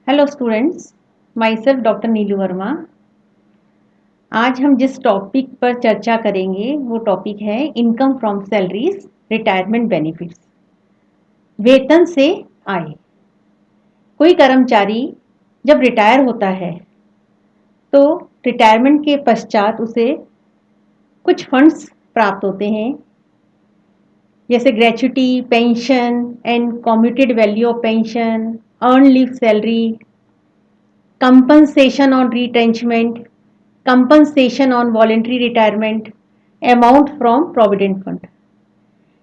Hello students, myself doctor Neelu Verma. आज हम जिस टॉपिक पर चर्चा करेंगे वो टॉपिक है income from salaries retirement benefits. वेतन से आय। कोई कर्मचारी जब रिटायर होता है तो रिटायरमेंट के पश्चात उसे कुछ फंड्स प्राप्त होते हैं, जैसे gratuity, pension and commuted value of pension, earn leave salary, compensation on retrenchment, compensation on voluntary retirement, amount from provident fund।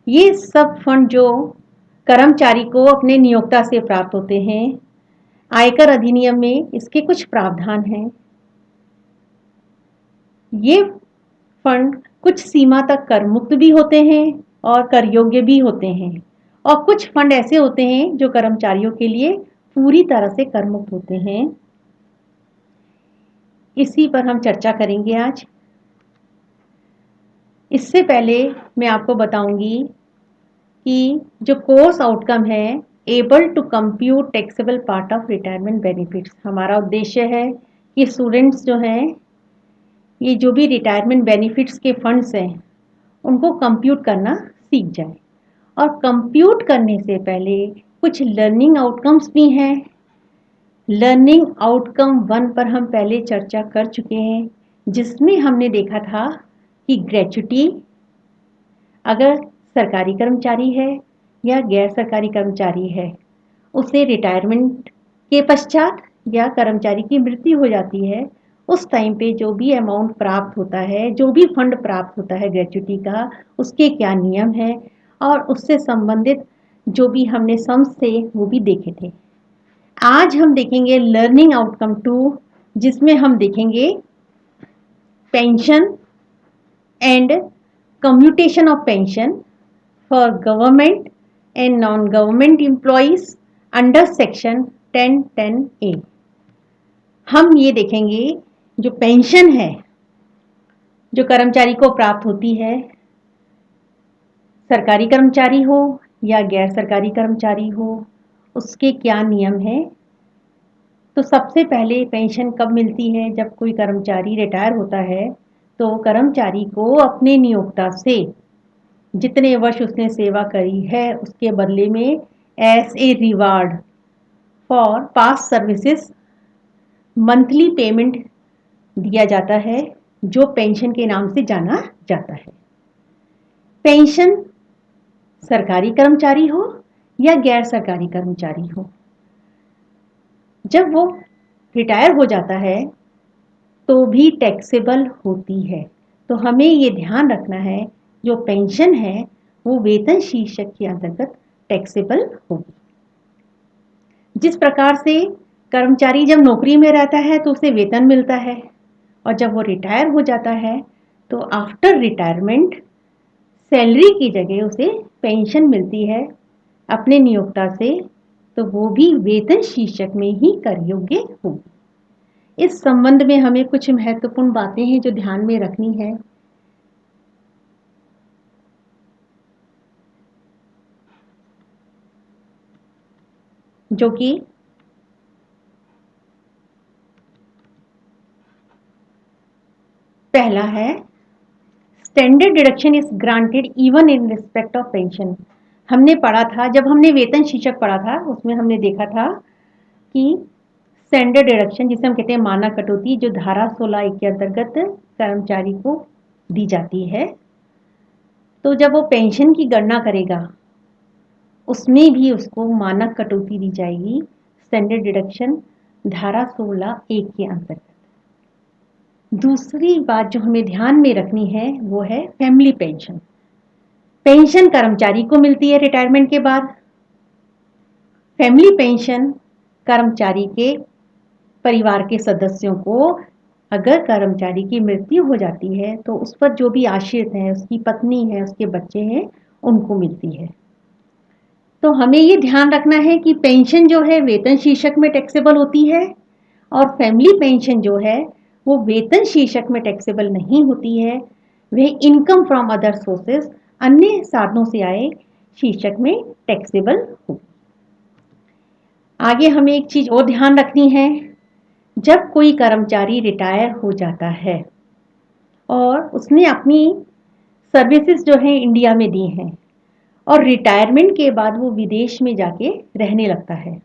ये सब फंड जो कर्मचारी को अपने नियोक्ता से प्राप्त होते हैं, आयकर अधिनियम में इसके कुछ प्रावधान हैं। ये फंड कुछ सीमा तक कर मुक्त भी होते हैं और कर योग्य भी होते हैं, और कुछ फंड ऐसे होते हैं जो कर्मचारियों के लिए पूरी तरह से कर मुक्त होते हैं। इसी पर हम चर्चा करेंगे आज। इससे पहले मैं आपको बताऊंगी कि जो कोर्स आउटकम है able to compute taxable part of retirement benefits, हमारा उद्देश्य है कि स्टूडेंट्स जो हैं ये जो भी रिटायरमेंट बेनिफिट्स के फंड्स हैं उनको कंप्यूट करना सीख जाए। और कंप्यूट करने से पहले कुछ लर्निंग आउटकम्स भी हैं। लर्निंग आउटकम 1 पर हम पहले चर्चा कर चुके हैं, जिसमें हमने देखा था कि ग्रेच्युटी अगर सरकारी कर्मचारी है या गैर सरकारी कर्मचारी है, उसे रिटायरमेंट के पश्चात या कर्मचारी की मृत्यु हो जाती है, उस टाइम पे जो भी अमाउंट प्राप्त होता है, जो भी फंड प्राप्त होता है ग्रेच्युटी का, उसके क्या नियम है और उससे संबंधित जो भी हमने सम्स थे वो भी देखे थे। आज हम देखेंगे लर्निंग आउटकम 2, जिसमें हम देखेंगे pension and commutation of pension for government and non government employees under section 1010A। हम ये देखेंगे जो पेंशन है जो कर्मचारी को प्राप्त होती है, सरकारी कर्मचारी हो या गैर सरकारी कर्मचारी हो, उसके क्या नियम है। तो सबसे पहले पेंशन कब मिलती है? जब कोई कर्मचारी रिटायर होता है तो कर्मचारी को अपने नियोक्ता से जितने वर्ष उसने सेवा करी है उसके बदले में as a reward for past services monthly payment दिया जाता है, जो पेंशन के नाम से जाना जाता है। पेंशन सरकारी कर्मचारी हो या गैर सरकारी कर्मचारी हो, जब वो रिटायर हो जाता है तो भी टैक्सेबल होती है। तो हमें ये ध्यान रखना है जो पेंशन है वो वेतन शीर्षक के अंतर्गत टैक्सेबल होगी। जिस प्रकार से कर्मचारी जब नौकरी में रहता है तो उसे वेतन मिलता है, और जब वो रिटायर हो जाता है तो आफ्टर रिटायरमेंट सैलरी की जगह उसे पेंशन मिलती है अपने नियोक्ता से, तो वो भी वेतन शीर्षक में ही कर योग्य होगी। इस संबंध में हमें कुछ महत्वपूर्ण बातें हैं जो ध्यान में रखनी है। जो कि पहला है, standard deduction is granted even in respect of pension. हमने पढ़ा था, जब हमने वेतन शीर्षक पढ़ा था उसमें हमने देखा था कि स्टैंडर्ड डिडक्शन जिसे हम कहते हैं मानक कटौती, जो धारा 16 के अंतर्गत कर्मचारी को दी जाती है, तो जब वो पेंशन की गणना करेगा उसमें भी उसको मानक कटौती दी जाएगी, स्टैंडर्ड डिडक्शन धारा 16(1) के अंतर्गत। दूसरी बात जो हमें ध्यान में रखनी है वो है फैमिली पेंशन। पेंशन कर्मचारी को मिलती है रिटायरमेंट के बाद। फैमिली पेंशन कर्मचारी के परिवार के सदस्यों को, अगर कर्मचारी की मृत्यु हो जाती है तो उस पर जो भी आश्रित है, उसकी पत्नी है, उसके बच्चे हैं, उनको मिलती है। तो हमें ये ध्यान रखना है कि पेंशन जो है वेतन शीर्षक में टैक्सेबल होती है, और फैमिली पेंशन जो है वो वेतन शीर्षक में टैक्सेबल नहीं होती है, वह इनकम फ्रॉम अदर सोर्सेस, अन्य साधनों से आए शीर्षक में टैक्सेबल होगी। आगे हमें एक चीज और ध्यान रखनी है, जब कोई कर्मचारी रिटायर हो जाता है और उसने अपनी सर्विसेज जो है इंडिया में दी हैं और रिटायरमेंट के बाद वो विदेश में जाके रहने लगता है,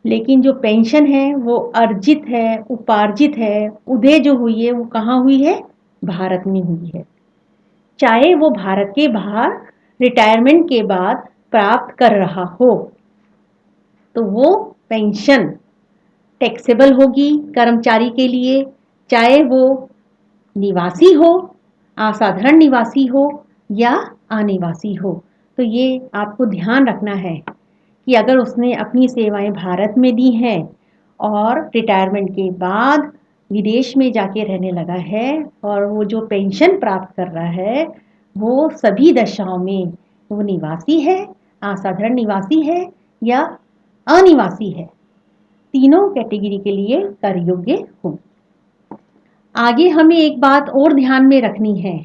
लेकिन जो पेंशन है वो अर्जित है, उपार्जित है, उदय जो हुई है वो कहाँ हुई है? भारत में हुई है। चाहे वो भारत के बाहर रिटायरमेंट के बाद प्राप्त कर रहा हो, तो वो पेंशन टैक्सेबल होगी कर्मचारी के लिए, चाहे वो निवासी हो, असाधारण निवासी हो या अनिवासी हो। तो ये आपको ध्यान रखना है कि अगर उसने अपनी सेवाएं भारत में दी हैं और रिटायरमेंट के बाद विदेश में जाके रहने लगा है और वो जो पेंशन प्राप्त कर रहा है वो सभी दशाओं में वो निवासी है, असाधारण निवासी है या अनिवासी है, तीनों कैटेगरी के लिए कर योग्य हो। आगे हमें एक बात और ध्यान में रखनी है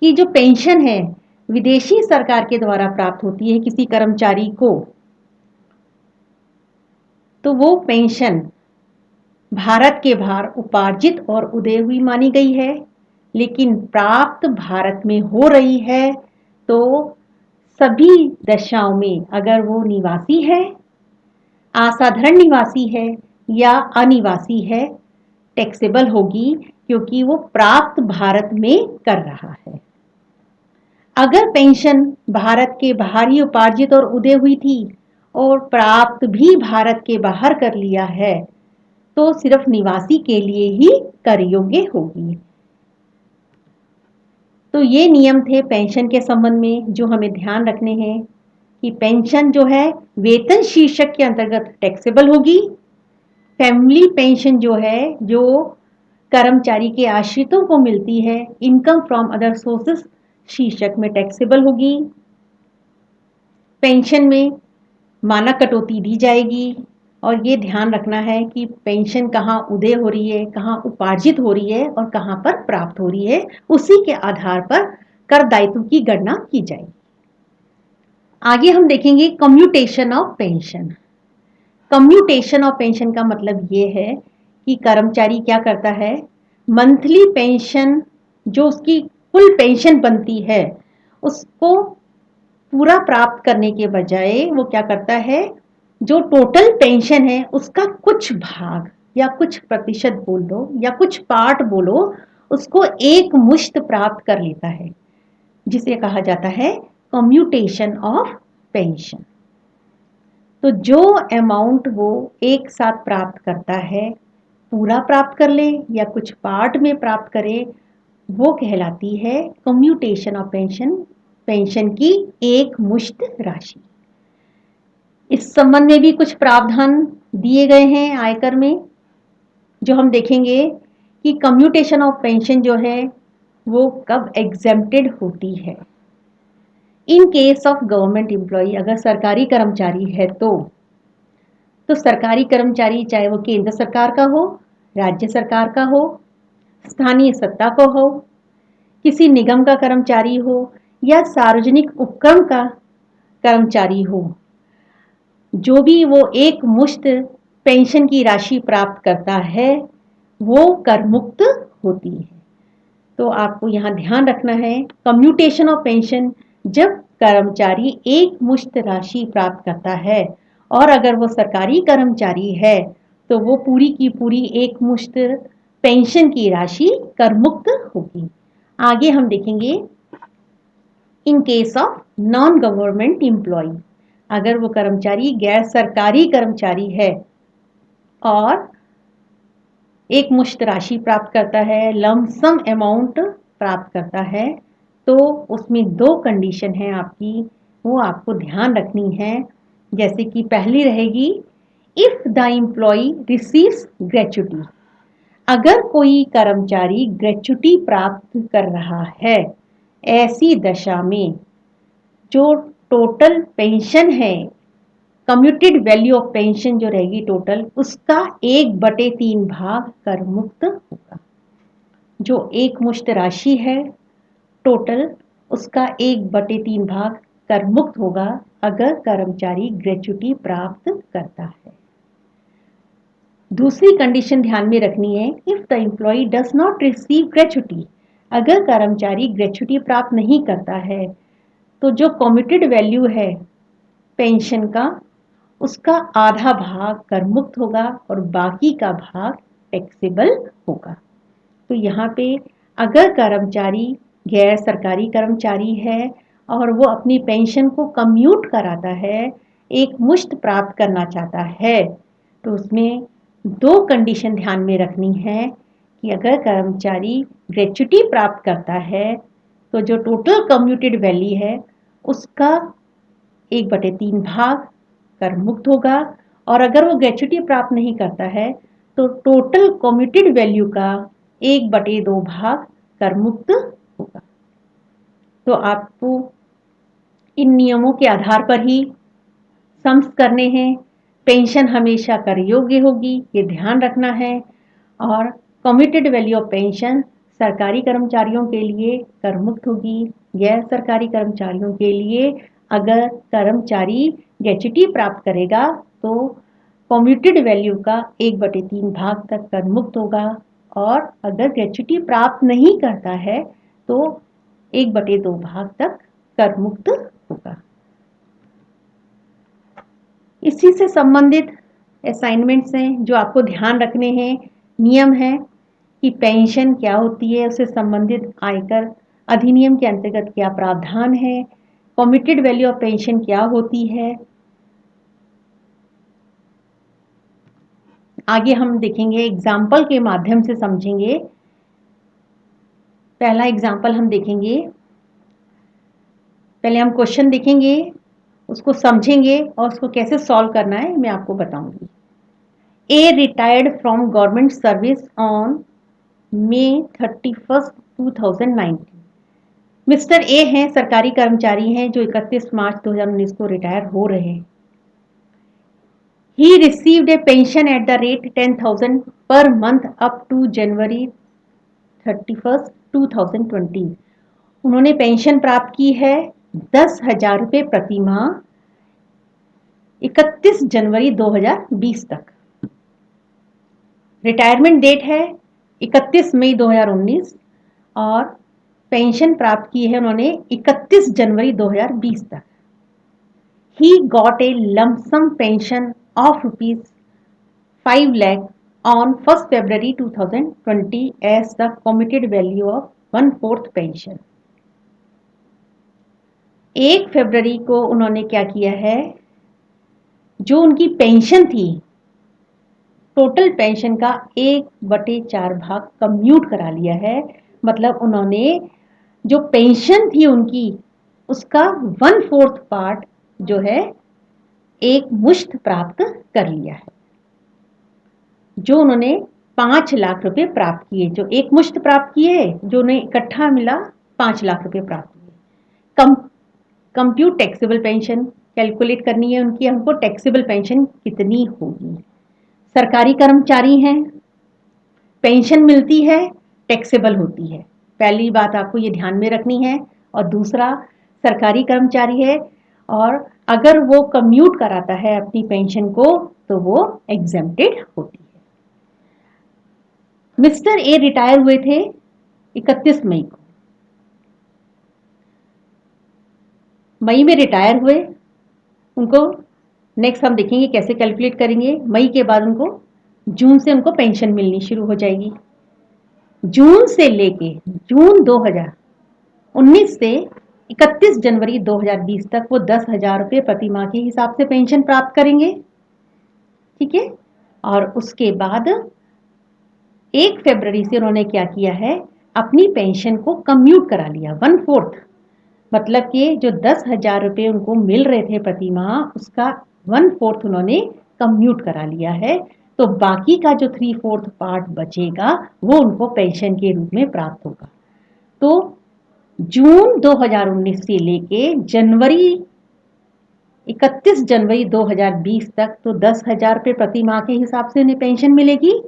कि जो पेंशन है विदेशी सरकार के द्वारा प्राप्त होती है किसी कर्मचारी को, तो वो पेंशन भारत के बाहर उपार्जित और उदय हुई मानी गई है, लेकिन प्राप्त भारत में हो रही है तो सभी दशाओं में अगर वो निवासी है, असाधारण निवासी है या अनिवासी है, टैक्सेबल होगी क्योंकि वो प्राप्त भारत में कर रहा है। अगर पेंशन भारत के बाहर ही उपार्जित और उदय हुई थी और प्राप्त भी भारत के बाहर कर लिया है, तो सिर्फ निवासी के लिए ही कर योग्य होगी। तो ये नियम थे पेंशन के संबंध में जो हमें ध्यान रखने हैं कि पेंशन जो है वेतन शीर्षक के अंतर्गत टैक्सेबल होगी। फैमिली पेंशन जो है जो कर्मचारी के आश्रितों को मिलती है इनकम फ्रॉम अदर सोर्सेस शीर्षक में टैक्सेबल होगी। पेंशन में मानक कटौती दी जाएगी और ये ध्यान रखना है कि पेंशन कहाँ उदय हो रही है, कहाँ उपार्जित हो रही है और कहाँ पर प्राप्त हो रही है, उसी के आधार पर कर दायित्व की गणना की जाएगी। आगे हम देखेंगे commutation of pension. Commutation of pension का मतलब ये है कि कर्मचारी क्या करता है, मंथली पेंशन जो उसकी कुल पेंशन बनती है उसको पूरा प्राप्त करने के बजाय वो क्या करता है, जो टोटल पेंशन है उसका कुछ भाग या कुछ प्रतिशत बोल लो या कुछ पार्ट बोलो, उसको एक मुश्त प्राप्त कर लेता है, जिसे कहा जाता है कम्यूटेशन ऑफ पेंशन। तो जो अमाउंट वो एक साथ प्राप्त करता है, पूरा प्राप्त कर ले या कुछ पार्ट में प्राप्त करे, वो कहलाती है कम्यूटेशन ऑफ पेंशन, पेंशन की एक मुश्त राशि। इस संबंध में भी कुछ प्रावधान दिए गए हैं आयकर में, जो हम देखेंगे कि कम्यूटेशन ऑफ पेंशन जो है वो कब एग्जेम्प्टेड होती है। In case of government employ, अगर सरकारी कर्मचारी है तो सरकारी कर्मचारी चाहे वो केंद्र सरकार का हो, राज्य सरकार का हो, स्थानीय सत्ता को हो, किसी निगम का कर्मचारी हो या सार्वजनिक उपक्रम का कर्मचारी हो, जो भी वो एक मुश्त पेंशन की राशि प्राप्त करता है वो कर मुक्त होती है। तो आपको यहाँ ध्यान रखना है कम्यूटेशन ऑफ पेंशन जब कर्मचारी एक मुश्त राशि प्राप्त करता है और अगर वो सरकारी कर्मचारी है तो वो पूरी की पूरी एक मुश्त पेंशन की राशि कर मुक्त होगी। आगे हम देखेंगे in case of non government employ, अगर वो कर्मचारी गैर सरकारी कर्मचारी है और एक मुश्त राशि प्राप्त करता है, लमसम अमाउंट प्राप्त करता है, तो उसमें दो कंडीशन है आपकी, वो आपको ध्यान रखनी है। जैसे कि पहली रहेगी if the employ receives gratuity, अगर कोई कर्मचारी ग्रेच्युटी प्राप्त कर रहा है, ऐसी दशा में जो टोटल पेंशन है, कम्यूटेड वैल्यू ऑफ पेंशन जो रहेगी टोटल, उसका 1/3 भाग कर मुक्त होगा। जो एक मुश्त राशि है टोटल, उसका 1/3 भाग कर मुक्त होगा अगर कर्मचारी ग्रेच्युटी प्राप्त करता है। दूसरी कंडीशन ध्यान में रखनी है, if the employee does not receive gratuity, अगर कर्मचारी ग्रेच्युटी प्राप्त नहीं करता है तो जो कमिटेड वैल्यू है पेंशन का, उसका आधा भाग कर मुक्त होगा और बाकी का भाग टैक्सेबल होगा। तो यहाँ पे अगर कर्मचारी गैर सरकारी कर्मचारी है और वो अपनी पेंशन को कम्यूट कराता है, एक मुश्त प्राप्त करना चाहता है, तो उसमें दो कंडीशन ध्यान में रखनी है कि अगर कर्मचारी ग्रेच्युटी प्राप्त करता है तो जो टोटल कम्यूटेड वैल्यू है उसका 1/3 भाग कर मुक्त होगा, और अगर वो ग्रेच्युटी प्राप्त नहीं करता है तो टोटल कम्यूटेड वैल्यू का 1/2 भाग कर मुक्त होगा। तो आपको इन नियमों के आधार पर ही सम्स करने हैं। पेंशन हमेशा कर योग्य होगी, ये ध्यान रखना है। और कम्यूटेड वैल्यू ऑफ पेंशन सरकारी कर्मचारियों के लिए कर मुक्त होगी, गैर सरकारी कर्मचारियों के लिए अगर कर्मचारी ग्रेच्युटी प्राप्त करेगा तो कम्यूटेड वैल्यू का 1/3 भाग तक कर मुक्त होगा, और अगर ग्रेच्युटी प्राप्त नहीं करता है तो 1/2 भाग तक कर मुक्त होगा। इसी से संबंधित असाइनमेंट्स हैं जो आपको ध्यान रखने हैं। नियम है कि पेंशन क्या होती है, उससे संबंधित आयकर अधिनियम के अंतर्गत क्या प्रावधान है, कम्यूटेड वैल्यू ऑफ पेंशन क्या होती है। आगे हम देखेंगे, एग्जाम्पल के माध्यम से समझेंगे। पहला एग्जाम्पल हम देखेंगे, पहले हम क्वेश्चन देखेंगे, उसको समझेंगे और उसको कैसे सॉल्व करना है मैं आपको बताऊंगी। A retired from government service on May 31, 2019। Mister A हैं, सरकारी कर्मचारी हैं जो 31 मार्च 2019 को रिटायर हो रहे हैं। He received a pension at the rate 10,000 per month up to January 31, 2020। उन्होंने पेंशन प्राप्त की है 10,000 रुपये प्रति माह 31 जनवरी 2020 तक। रिटायरमेंट डेट है 31 मई 2019 और पेंशन प्राप्त की है उन्होंने 31 जनवरी 2020 तक। He got a lump sum pension of rupees 5 lakh on 1st February 2020 as the committed value of 1/4 pension। 1 फरवरी को उन्होंने क्या किया है, जो उनकी पेंशन थी टोटल पेंशन का 1/4 भाग कम्यूट करा लिया है। मतलब उन्होंने जो पेंशन थी उनकी उसका 1/4 पार्ट जो है एक मुश्त प्राप्त कर लिया है। जो उन्होंने 5 लाख रुपए प्राप्त किए, जो एक मुश्त प्राप्त किए, जो उन्हें इकट्ठा मिला 5 लाख रुपए प्राप्त किए। कंप्यूट टैक्सेबल पेंशन कैलकुलेट करनी है उनकी, हमको टैक्सेबल पेंशन कितनी होगी। सरकारी कर्मचारी हैं, पेंशन मिलती है, टैक्सेबल होती है। पहली बात आपको ये ध्यान में रखनी है। और दूसरा, सरकारी कर्मचारी है और अगर वो कम्यूट कराता है अपनी पेंशन को तो वो एग्जेम्प्टेड होती है। मिस्टर ए रिटायर हुए थे 31 मई को। मई में रिटायर हुए, उनको नेक्स्ट हम देखेंगे कैसे कैलकुलेट करेंगे। मई के बाद उनको जून से उनको पेंशन मिलनी शुरू हो जाएगी। जून से लेके जून 2019 से 31 जनवरी 2020 तक वो 10,000 रुपये प्रति माह के हिसाब से पेंशन प्राप्त करेंगे। ठीक है। और उसके बाद 1 फरवरी से उन्होंने क्या किया है, अपनी पेंशन को कम्यूट करा लिया 1/4। मतलब कि जो 10,000 रुपये उनको मिल रहे थे प्रति माह उसका 1/4 उन्होंने कम्यूट करा लिया है। तो बाकी का जो 3/4 पार्ट बचेगा वो उनको पेंशन के रूप में प्राप्त होगा। तो जून 2019 से लेके जनवरी 31 जनवरी 2020 तक तो 10,000 रुपये प्रति माह के हिसाब से उन्हें पेंशन मिलेगी।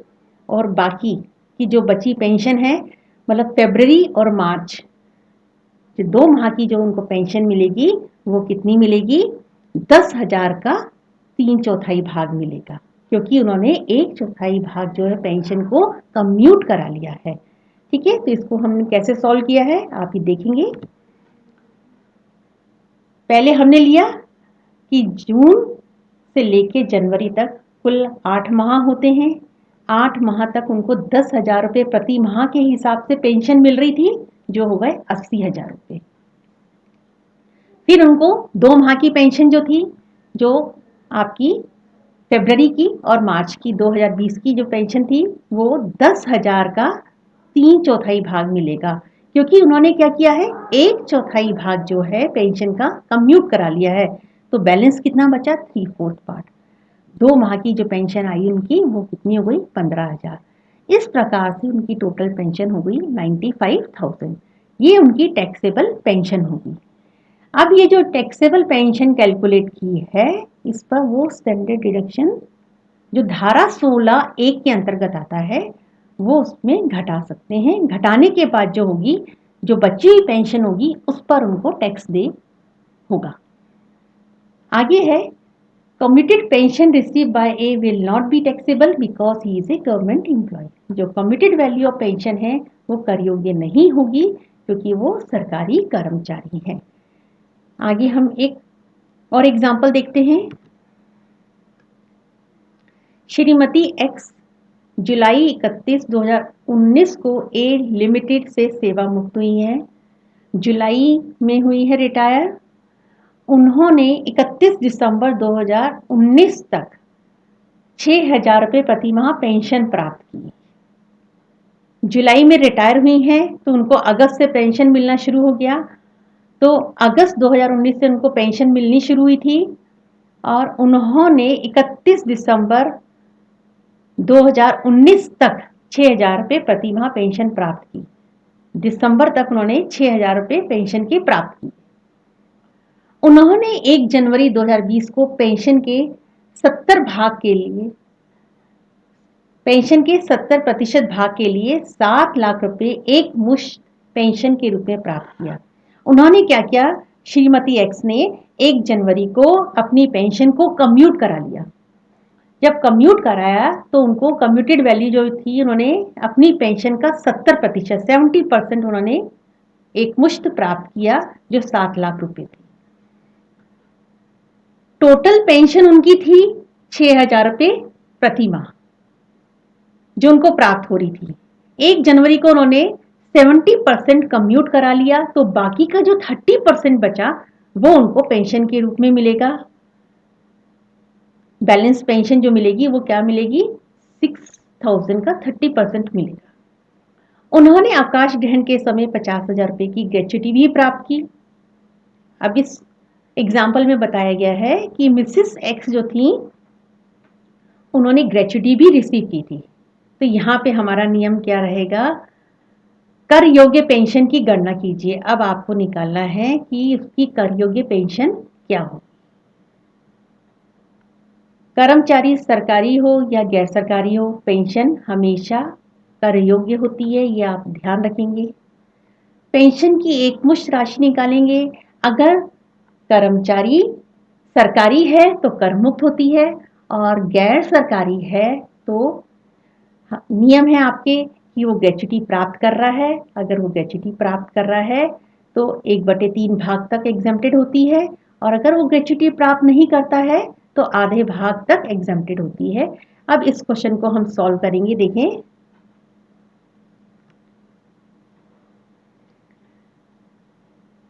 और बाकी की जो बची पेंशन है, मतलब फरवरी और मार्च जो 2 माह की जो उनको पेंशन मिलेगी वो कितनी मिलेगी? 10,000 का 3/4 भाग मिलेगा, क्योंकि उन्होंने 1/4 भाग जो है पेंशन को कम्यूट करा लिया है। ठीक है, तो इसको हमने कैसे सॉल्व किया है आप ही देखेंगे। पहले हमने लिया कि जून से लेके जनवरी तक कुल 8 माह होते हैं। 8 माह तक उनको 10,000 रुपये प्रति माह के हिसाब से पेंशन मिल रही थी, जो हो गए 80,000 रुपये। फिर उनको 2 माह की पेंशन जो थी, जो आपकी फरवरी की और मार्च की 2020 की जो पेंशन थी, वो 10,000 का 3/4 भाग मिलेगा, क्योंकि उन्होंने क्या किया है, 1/4 भाग जो है पेंशन का कम्यूट करा लिया है। तो बैलेंस कितना बचा? 3/4 पार्ट। 2 माह की जो पेंशन आई उनकी वो कितनी हो गई? 15,000। इस प्रकार से उनकी टोटल पेंशन हो गई 95,000। ये उनकी टैक्सेबल पेंशन होगी। अब ये जो टैक्सेबल पेंशन कैलकुलेट की है, इस पर वो स्टैंडर्ड डिडक्शन जो धारा 16(1) के अंतर्गत आता है वो उसमें घटा सकते हैं। घटाने के बाद जो होगी, जो बची हुई पेंशन होगी, उस पर उनको टैक्स दे होगा। आगे है, commuted pension received by A will not be taxable because he is a government employee। जो commuted value of pension है वो कर योग्य नहीं होगी, क्योंकि वो सरकारी कर्मचारी है। आगे हम एक और एग्जाम्पल देखते हैं। श्रीमती एक्स जुलाई 31, 2019 को ए लिमिटेड से सेवा मुक्त हुई है। जुलाई में हुई है रिटायर। उन्होंने 31 दिसंबर 2019 तक 6,000 रुपये प्रति माह पेंशन प्राप्त की। जुलाई में रिटायर हुई हैं तो उनको अगस्त से पेंशन मिलना शुरू हो गया। तो अगस्त 2019 से उनको पेंशन मिलनी शुरू हुई थी और उन्होंने 31 दिसंबर 2019 तक 6,000 रुपये प्रति माह पेंशन प्राप्त की। दिसंबर तक उन्होंने 6,000 रुपये पेंशन की प्राप्त की। उन्होंने 1 जनवरी 2020 को पेंशन के 70% भाग के लिए 7 लाख रुपए एक मुश्त पेंशन के रूप में प्राप्त किया। उन्होंने क्या किया? श्रीमती एक्स ने 1 जनवरी को अपनी पेंशन को कम्यूट करा लिया। जब कम्यूट कराया तो उनको कम्यूटेड वैल्यू जो थी, उन्होंने अपनी पेंशन का 70% उन्होंने एक मुश्त प्राप्त किया, जो 7 लाख रुपए थी। टोटल पेंशन उनकी थी 6,000 रुपये प्रति माह जो उनको प्राप्त हो रही थी। 1 जनवरी को उन्होंने 70% कम्यूट करा लिया, तो बाकी का जो 30% बचा वो उनको पेंशन के रूप में मिलेगा। बैलेंस पेंशन जो मिलेगी वो क्या मिलेगी? 6,000 का 30% मिलेगा। उन्होंने आकाश ग्रहण के समय 50,000 रुपये की ग्रेच्युटी भी प्राप्त की। अब इस एग्जाम्पल में बताया गया है कि मिसेस एक्स जो थी उन्होंने ग्रेच्युटी भी रिसीव की थी। तो यहाँ पे हमारा नियम क्या रहेगा? कर योग्य पेंशन की गणना कीजिए। अब आपको निकालना है कि उसकी कर योग्य पेंशन क्या हो। कर्मचारी सरकारी हो या गैर सरकारी हो, पेंशन हमेशा कर योग्य होती है, ये आप ध्यान रखेंगे। पेंशन की एक मुश्त राशि निकालेंगे। अगर कर्मचारी सरकारी है तो कर मुक्त होती है, और गैर सरकारी है तो नियम है आपके कि वो ग्रेच्युटी प्राप्त कर रहा है। अगर वो ग्रेच्युटी प्राप्त कर रहा है तो 1/3 भाग तक एग्जम्प्टेड होती है, और अगर वो ग्रेच्युटी प्राप्त नहीं करता है तो आधे भाग तक एग्जम्प्टेड होती है। अब इस क्वेश्चन को हम सॉल्व करेंगे। देखें,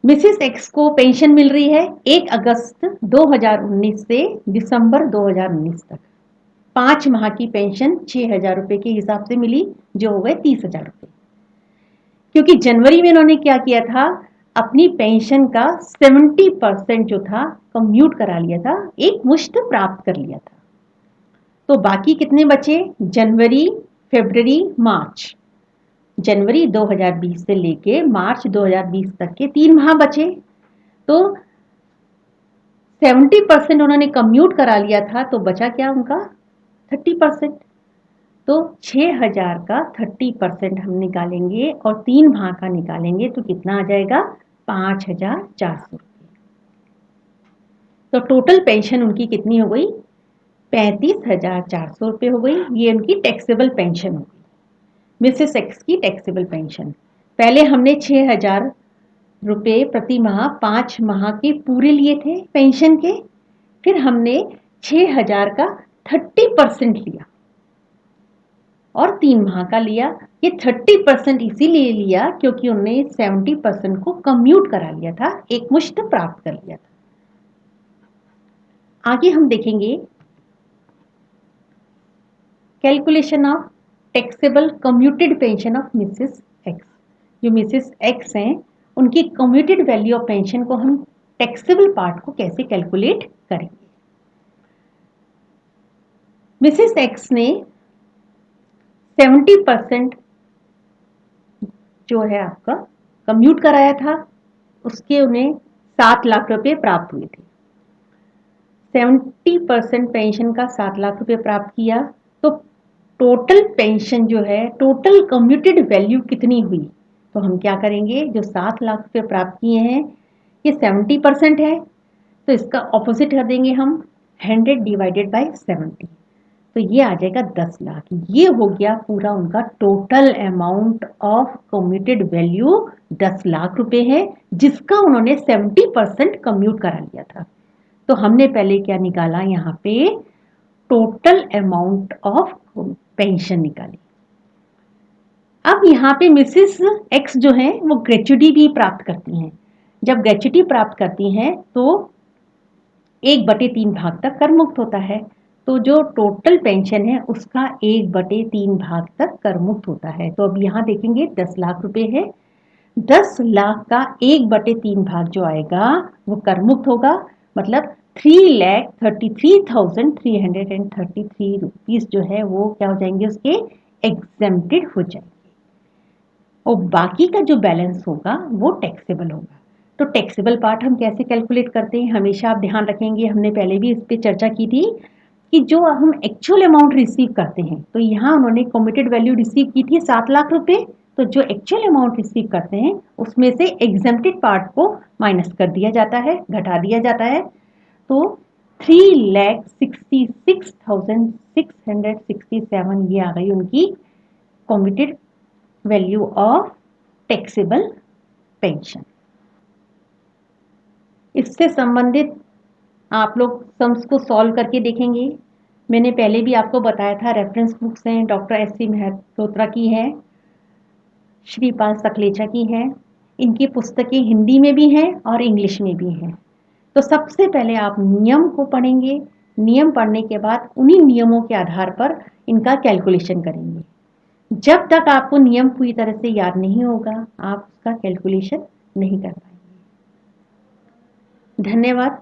मिसेस एक्स को पेंशन मिल रही है 1 अगस्त 2019 से दिसंबर 2019 तक। 5 माह की पेंशन 6,000 रुपए के हिसाब से मिली, जो हो गए 30,000 रुपए। क्योंकि जनवरी में इन्होंने क्या किया था, अपनी पेंशन का 70% जो था कम्यूट करा लिया था, एक मुश्त प्राप्त कर लिया था। तो बाकी कितने बचे? जनवरी, फरवरी, मार्च। जनवरी 2020 से लेके मार्च 2020 तक के 3 माह बचे। तो 70% उन्होंने कम्यूट करा लिया था, तो बचा क्या उनका? 30%। तो 6,000 का 30% हम निकालेंगे और 3 माह का निकालेंगे तो कितना आ जाएगा? 5,400। तो टोटल पेंशन उनकी कितनी हो गई? 35,400 हो गई। ये उनकी टैक्सेबल पेंशन हो गई, मिसेस एक्स की टैक्सेबल पेंशन। पहले हमने 6,000 रुपये प्रति माह 5 माह के पूरे लिए थे पेंशन के, फिर हमने 6,000 का 30% लिया और 3 माह का लिया। ये 30% इसीलिए लिया क्योंकि उन्होंने 70% को कम्यूट करा लिया था, एक मुश्त प्राप्त कर लिया था। आगे हम देखेंगे calculation of taxable commuted pension of Mrs x. जो मिसेस एक्स हैं उनकी कम्यूटेड वैल्यू ऑफ पेंशन को हम टैक्सेबल पार्ट को कैसे कैलकुलेट करेंगे। मिसेस एक्स ने 70% जो है आपका कम्यूट कराया था, उसके उन्हें 7 लाख रुपए प्राप्त हुए थे। 70% पेंशन का 7 लाख रुपए प्राप्त किया तो टोटल पेंशन जो है, टोटल कम्यूटेड वैल्यू कितनी हुई? तो हम क्या करेंगे, जो 7 लाख रुपए प्राप्त किए हैं ये 70% है, तो इसका ऑपोजिट कर देंगे हम 100 डिवाइडेड बाय 70, तो ये आ जाएगा 10 लाख। ये हो गया पूरा उनका total amount of commuted value 10 lakh रुपए है, जिसका उन्होंने 70% कम्यूट करा लिया था। तो हमने पहले क्या निकाला, यहाँ पे टोटल अमाउंट ऑफ पेंशन निकाली। अब यहाँ पे मिसेस एक्स जो है वो ग्रेच्युटी भी प्राप्त करती हैं। जब ग्रेच्युटी प्राप्त करती हैं तो 1/3 भाग तक कर मुक्त होता है, तो जो टोटल पेंशन है उसका 1/3 भाग तक कर मुक्त होता है। तो अब यहाँ देखेंगे 10 लाख रुपए है, 10 लाख का 1/3 भाग जो आएगा वो कर मुक्त होगा, मतलब 3,33,333 रुपीज जो है वो क्या हो जाएंगे, उसके एग्जेम्प्टेड हो जाएंगे और बाकी का जो बैलेंस होगा वो टैक्सेबल होगा। तो टैक्सेबल पार्ट हम कैसे कैलकुलेट करते हैं, हमेशा आप ध्यान रखेंगे, हमने पहले भी इस पर चर्चा की थी कि जो हम एक्चुअल अमाउंट रिसीव करते हैं, तो यहाँ उन्होंने कमिटेड वैल्यू रिसीव की थी 7 लाख रुपए, तो जो एक्चुअल अमाउंट रिसीव करते हैं उसमें से एग्जेम्प्टेड पार्ट को माइनस कर दिया जाता है, घटा दिया जाता है। तो 3,66,667 ये आ गई उनकी committed value of taxable pension. इससे संबंधित आप लोग सम्स को सॉल्व करके देखेंगे। मैंने पहले भी आपको बताया था, रेफरेंस बुक्स हैं, डॉक्टर एस.सी. मेहरोत्रा की है, श्रीपाल सकलेचा की है। इनकी पुस्तकें हिंदी में भी हैं और इंग्लिश में भी हैं। तो सबसे पहले आप नियम को पढ़ेंगे, नियम पढ़ने के बाद उन्हीं नियमों के आधार पर इनका कैलकुलेशन करेंगे। जब तक आपको नियम पूरी तरह से याद नहीं होगा आप उसका कैलकुलेशन नहीं कर पाएंगे। धन्यवाद।